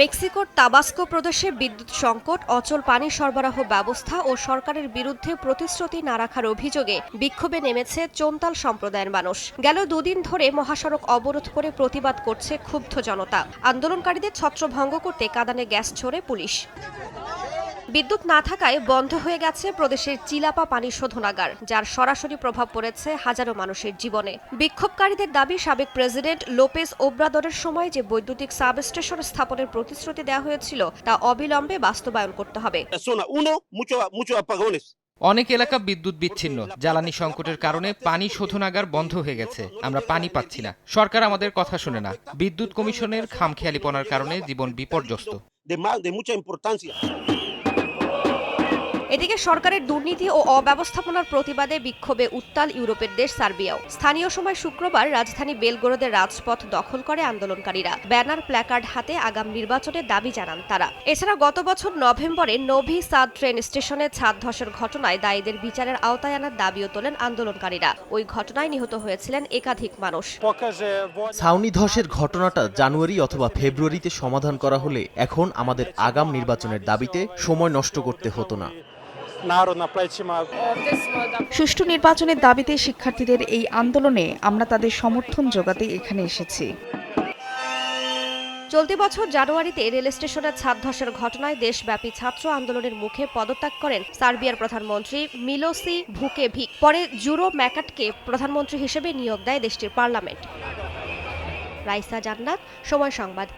মেক্সিকোর তাবাস্কো প্রদেশে বিদ্যুৎ সংকট, অচল পানি সরবরাহ ব্যবস্থা ও সরকারের বিরুদ্ধে প্রতিশ্রুতি না রাখার অভিযোগে বিক্ষোভে নেমেছে চোন্তাল সম্প্রদায়ের মানুষ। গেল দুদিন ধরে মহাসড়ক অবরোধ করে প্রতিবাদ করছে ক্ষুব্ধ জনতা। আন্দোলনকারীদের ছত্রভঙ্গ করতে কাঁদানে গ্যাস ছোড়ে পুলিশ। বিদ্যুৎ না থাকায় বন্ধ হয়ে গেছে প্রদেশের চিলাপা পানি শোধনাগার, যার সরাসরি প্রভাব পড়েছে হাজারো মানুষের জীবনে। বিক্ষোভকারীদের দাবি, সাবেক প্রেসিডেন্ট লোপেজ ওব্রাদরের সময় যে বৈদ্যুতিক সাবস্টেশন স্থাপনের প্রতিশ্রুতি দেওয়া হয়েছিল তা অবিলম্বে বাস্তবায়ন করতে হবে। অনেক এলাকা বিদ্যুৎ বিচ্ছিন্ন, জ্বালানি সংকটের কারণে পানি শোধনাগার বন্ধ হয়ে গেছে। আমরা পানি পাচ্ছি না, সরকার আমাদের কথা শোনে না। বিদ্যুৎ কমিশনের খামখেয়ালিপনার কারণে জীবন বিপর্যস্ত। এদিকে সরকারের দুর্নীতি ও অব্যবস্থাপনার প্রতিবাদে বিক্ষোভে উত্তাল ইউরোপের দেশ সার্বিয়াও। স্থানীয় সময় শুক্রবার রাজধানী বেলগোরোদের রাজপথ দখল করে আন্দোলনকারীরা। ব্যানার, প্ল্যাকার্ড হাতে আগাম নির্বাচনের দাবি জানান তারা। এছাড়া গত বছর নভেম্বরে নোভি সাদ ট্রেন স্টেশনে ছাদ ধসের ঘটনায় দায়ীদের বিচারের আওতায় আনার দাবিও তোলেন আন্দোলনকারীরা। ওই ঘটনায় নিহত হয়েছিলেন একাধিক মানুষ। ছাউনি ধসের ঘটনাটা জানুয়ারি অথবা ফেব্রুয়ারিতে সমাধান করা হলে এখন আমাদের আগাম নির্বাচনের দাবিতে সময় নষ্ট করতে হতো না। সুষ্ঠু নির্বাচনের দাবিতে শিক্ষার্থীদের এই আন্দোলনে আমরা তাদের সমর্থন জোগাতে এখানে এসেছি। চলতি বছর জানুয়ারিতে রেল স্টেশনের ছাদ ধসের ঘটনায় দেশব্যাপী ছাত্র আন্দোলনের মুখে পদত্যাগ করেন সার্বিয়ার প্রধানমন্ত্রী মিলোসি ভুকেভিক। পরে জুরো ম্যাকাটকে প্রধানমন্ত্রী হিসেবে নিয়োগ দেয় দেশটির পার্লামেন্ট। রাইসা জান্নাত, সময় সংবাদ।